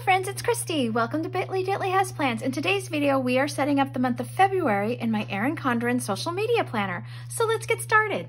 friends, it's Christy. Welcome to Bitly Diddly Houseplants. In today's video, we are setting up the month of February in my Erin Condren social media planner. So let's get started.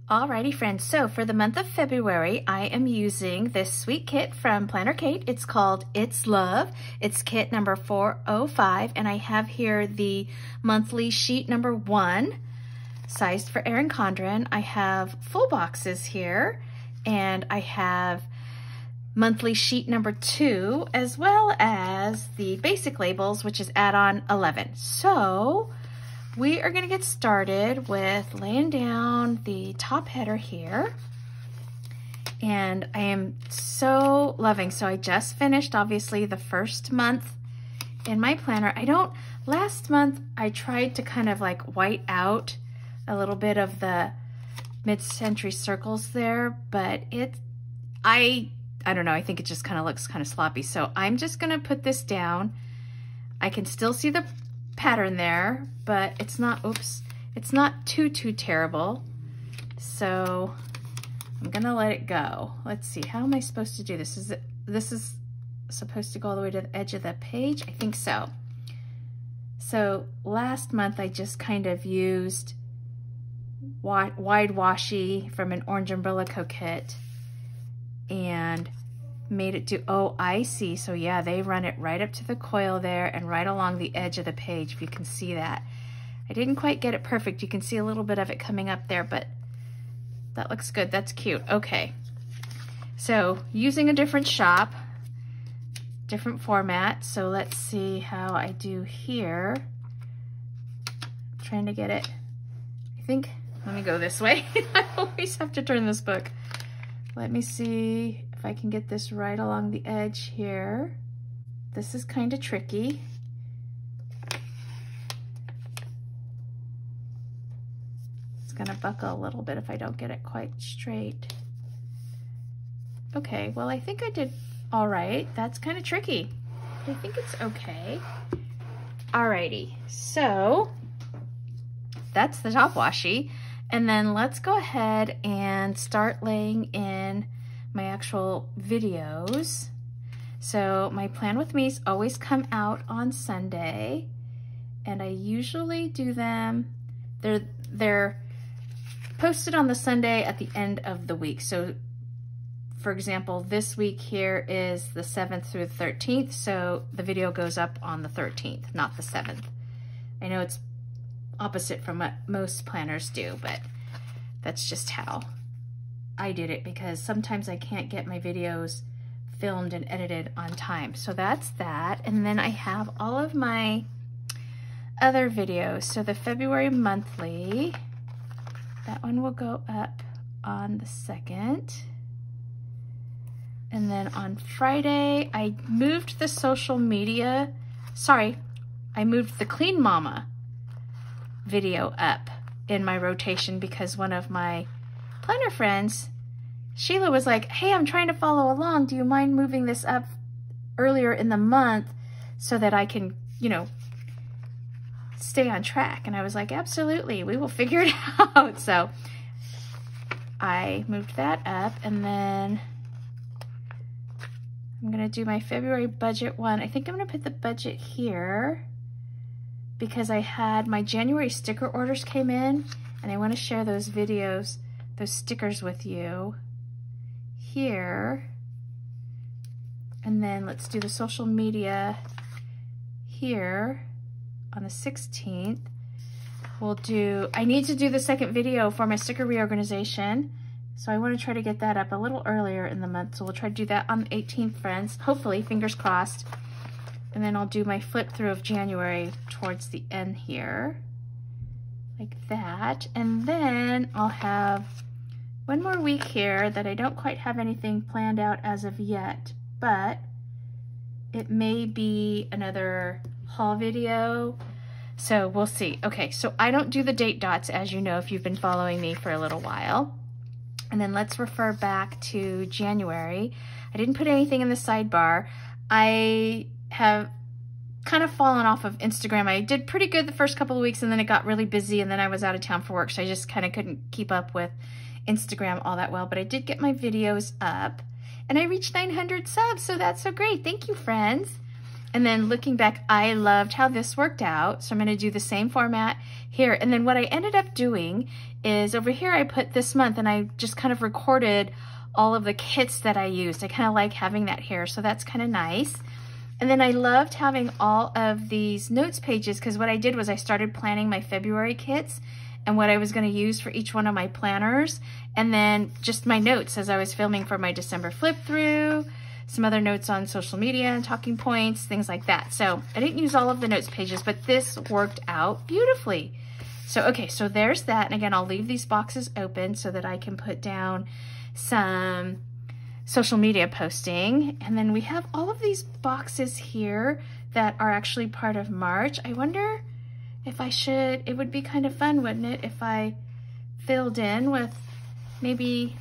Alrighty friends, so for the month of February, I am using this sweet kit from Planner Kate. It's called It's Love. It's kit number 405, and I have here the monthly sheet number 1, sized for Erin Condren. I have full boxes here, and I have monthly sheet number 2, as well as the basic labels, which is add-on 11. So we are going to get started with laying down the top header here. And I am so loving, so I just finished obviously the first month in my planner. Last month I tried to kind of like white out a little bit of the mid-century circles there, but I don't know, I think it just kind of looks kind of sloppy. So I'm just going to put this down. I can still see the pattern there, but it's not, it's not too terrible. So I'm gonna let it go. Let's see, how am I supposed to do this? This is supposed to go all the way to the edge of the page? I think so. So last month I just kind of used wide washi from an Orange Umbrella Coquette and made it do, oh, I see. So yeah, they run it right up to the coil there and right along the edge of the page, if you can see that. I didn't quite get it perfect. You can see a little bit of it coming up there, but that looks good. That's cute. Okay. So using a different shop, different format. So let's see how I do here. I'm trying to get it, I think, let me go this way. I always have to turn this book. Let me see if I can get this right along the edge here. This is kind of tricky. It's gonna buckle a little bit if I don't get it quite straight. Okay, well, I think I did all right. That's kind of tricky. I think it's okay. Alrighty, so that's the top washi. And then let's go ahead and start laying in my actual videos. So my Plan With Me's always come out on Sunday, and I usually do them, they're posted on the Sunday at the end of the week. So for example, this week here is the 7th through the 13th, so the video goes up on the 13th, not the 7th. I know it's opposite from what most planners do, but that's just how I did it, because sometimes I can't get my videos filmed and edited on time. So that's that. And then I have all of my other videos. So the February monthly, that one will go up on the 2nd. And then on Friday, I moved the social media, I moved the Clean Mama video up in my rotation because one of my planner friends, Sheila, was like, hey, I'm trying to follow along. Do you mind moving this up earlier in the month so that I can, you know, stay on track? And I was like, absolutely, we will figure it out. So I moved that up, and then I'm gonna do my February budget one. I think I'm gonna put the budget here because I had my January sticker orders came in, and I want to share those videos, those stickers with you here. And then let's do the social media here on the 16th. I need to do the second video for my sticker reorganization, so I want to try to get that up a little earlier in the month. So we'll try to do that on the 18th, friends. Hopefully, fingers crossed. And then I'll do my flip through of January towards the end here, like that. And then I'll have one more week here that I don't quite have anything planned out as of yet, but it may be another haul video. So we'll see. Okay, so I don't do the date dots, as you know, if you've been following me for a little while. And then let's refer back to January. I didn't put anything in the sidebar. I have kind of fallen off of Instagram. I did pretty good the first couple of weeks, and then it got really busy, and then I was out of town for work, so I just kind of couldn't keep up with Instagram all that well. But I did get my videos up, and I reached 900 subs, so that's so great. Thank you, friends. And then looking back, I loved how this worked out, so I'm going to do the same format here. And then what I ended up doing is over here I put this month, and I just kind of recorded all of the kits that I used. I kind of like having that here, so that's kind of nice. And then I loved having all of these notes pages, because what I did was I started planning my February kits and what I was going to use for each one of my planners, and then just my notes as I was filming for my December flip through, some other notes on social media and talking points, things like that. So I didn't use all of the notes pages, but this worked out beautifully. So, okay, so there's that. And again, I'll leave these boxes open so that I can put down some social media posting. And then we have all of these boxes here that are actually part of March. I wonder if I should, it would be kind of fun, wouldn't it, if I filled in with maybe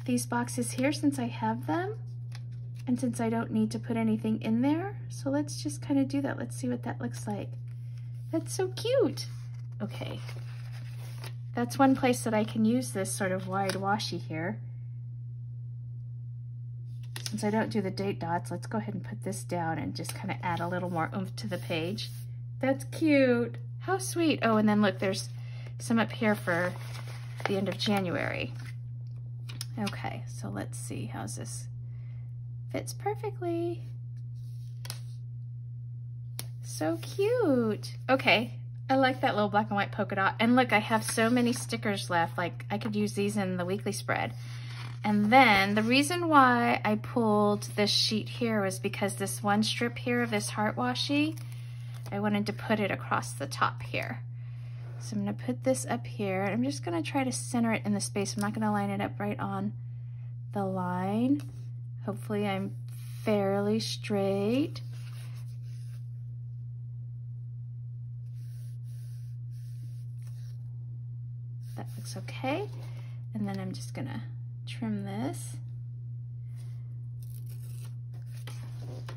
these boxes here, since I have them and since I don't need to put anything in there. So let's just kind of do that. Let's see what that looks like. That's so cute. Okay, that's one place that I can use this sort of wide washi here. Since I don't do the date dots, let's go ahead and put this down and just kind of add a little more oomph to the page. That's cute. How sweet. Oh, and then look, there's some up here for the end of January. Okay, so let's see. How's this? Fits perfectly. So cute. Okay, I like that little black and white polka dot. And look, I have so many stickers left. Like, I could use these in the weekly spread. And then the reason why I pulled this sheet here was because this one strip here of this heart washi, I wanted to put it across the top here. So I'm gonna put this up here. I'm just gonna try to center it in the space. I'm not gonna line it up right on the line. Hopefully I'm fairly straight. That looks okay. And then I'm just gonna trim this.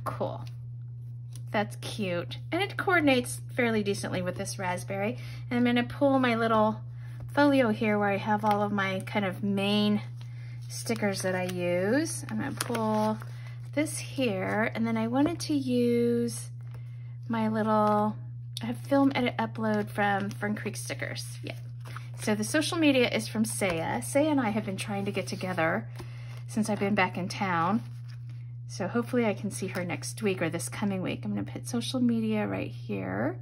Cool. That's cute. And it coordinates fairly decently with this raspberry. And I'm gonna pull my little folio here where I have all of my kind of main stickers that I use. I'm gonna pull this here, and then I wanted to use my little, I have film edit upload from Fern Creek Stickers. Yeah. So the social media is from Saya. Saya and I have been trying to get together since I've been back in town. So hopefully I can see her next week or this coming week. I'm gonna put social media right here,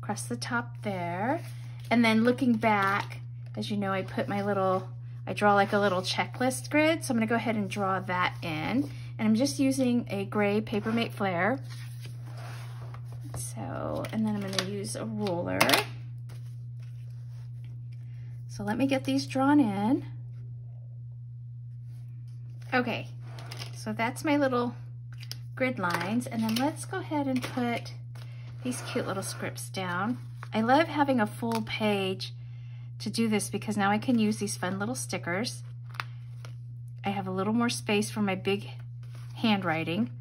across the top there. And then looking back, as you know, I put my little, I draw like a little checklist grid. So I'm gonna go ahead and draw that in. And I'm just using a gray Papermate Flare. So, and then I'm gonna use a ruler. So let me get these drawn in. Okay, so that's my little grid lines. And then let's go ahead and put these cute little scripts down. I love having a full page to do this because now I can use these fun little stickers. I have a little more space for my big handwriting.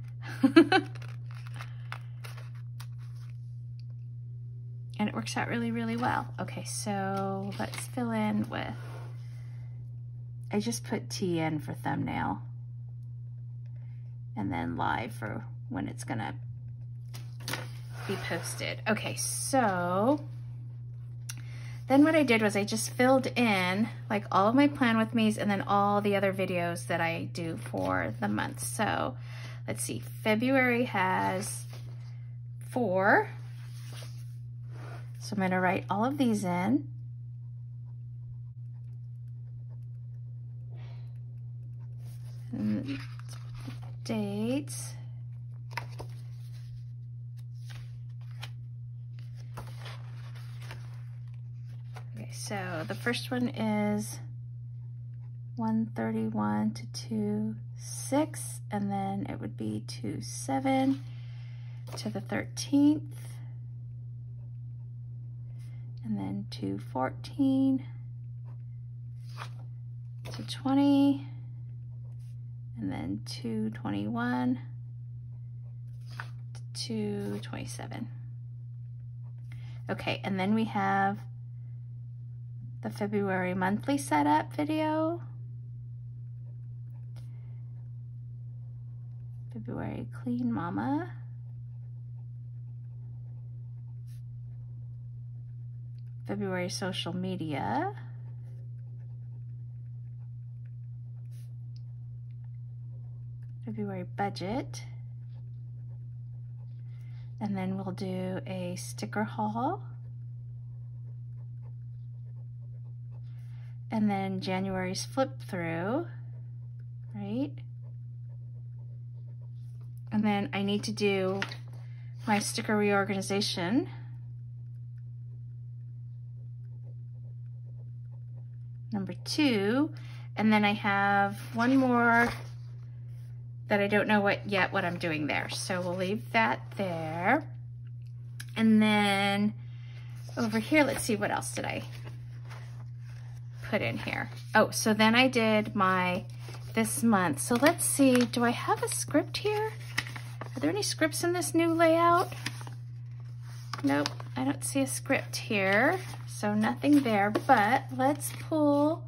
And it works out really, really well. Okay, so let's fill in with, I just put TN for thumbnail and then live for when it's gonna be posted. Okay, so then what I did was I just filled in like all of my Plan With Me's and then all the other videos that I do for the month. So let's see, February has 4. So I'm gonna write all of these in. And dates. Okay, so the first one is 131 to 2/6, and then it would be 2/7 to the 13th. And then 2/14 to 20, and then 2/21 227. Okay, and then we have the February monthly setup video. February Clean Mama. February social media. February budget. And then we'll do a sticker haul. And then January's flip through, right? And then I need to do my sticker reorganization. Number 2. And then I have one more that I don't know what I'm doing there. So we'll leave that there. And then over here, let's see, what else did I put in here? Oh, so then I did my this month. So let's see, do I have a script here? Are there any scripts in this new layout? Nope, I don't see a script here. So nothing there, but let's pull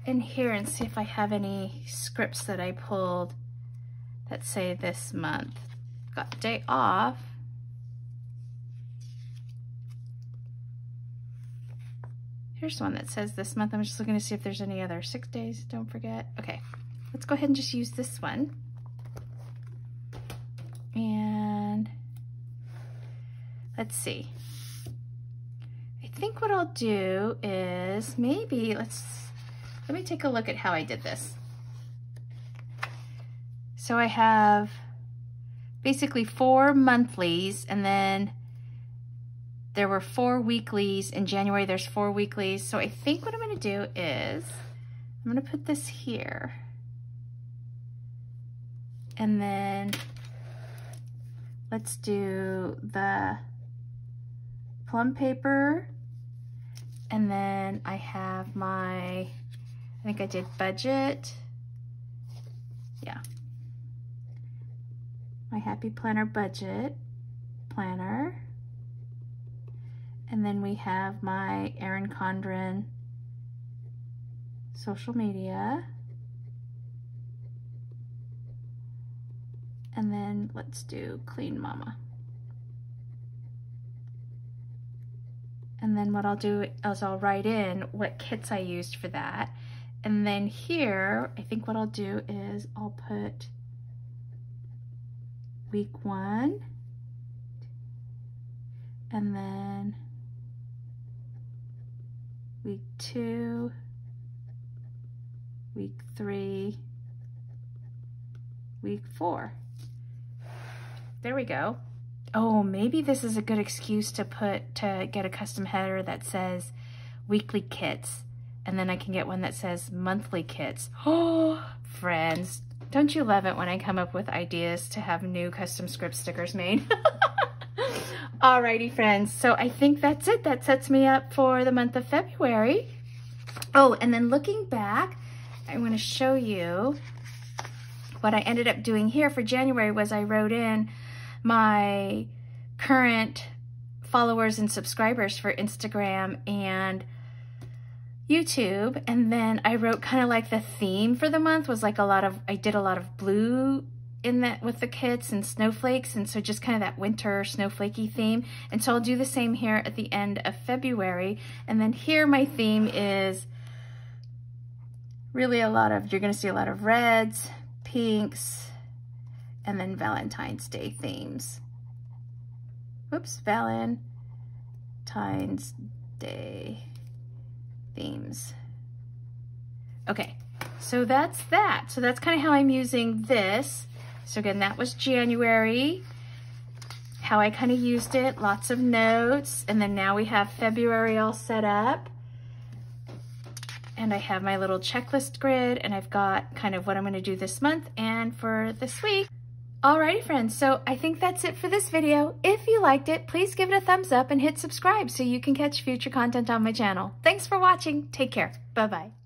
in here and see if I have any scripts that I pulled that say this month. Got day off. Here's one that says this month. I'm just looking to see if there's any other 6 days, don't forget. Okay, let's go ahead and just use this one. And let's see. I think what I'll do is maybe, let me take a look at how I did this. So I have basically 4 monthlies, and then there were 4 weeklies. In January, there's 4 weeklies. So I think what I'm gonna do is, I'm gonna put this here. And then let's do the plum paper. And then I have my, I think I did budget. Yeah. My Happy Planner budget planner. And then we have my Erin Condren social media. And then let's do Clean Mama. And then what I'll do is I'll write in what kits I used for that. And then here, I think what I'll do is I'll put week 1, and then week 2, week 3, week 4. There we go. Oh, maybe this is a good excuse to get a custom header that says weekly kits, and then I can get one that says monthly kits. Oh, friends, don't you love it when I come up with ideas to have new custom script stickers made? Alrighty, friends, so I think that's it. That sets me up for the month of February. Oh, and then looking back, I want to show you what I ended up doing here for January was I wrote in my current followers and subscribers for Instagram and YouTube, and then I wrote kind of like the theme for the month was like I did a lot of blue in that with the kits and snowflakes, and so just kind of that winter snowflakey theme. And so I'll do the same here at the end of February. And then here my theme is really you're gonna see a lot of reds, pinks, and then Valentine's Day themes. Whoops, Valentine's Day themes. Okay, so that's that. So that's kind of how I'm using this. So again, that was January, how I kind of used it, lots of notes. And then now we have February all set up. And I have my little checklist grid, and I've got kind of what I'm gonna do this month and for this week. Alrighty, friends, so I think that's it for this video. If you liked it, please give it a thumbs up and hit subscribe so you can catch future content on my channel. Thanks for watching. Take care. Bye-bye.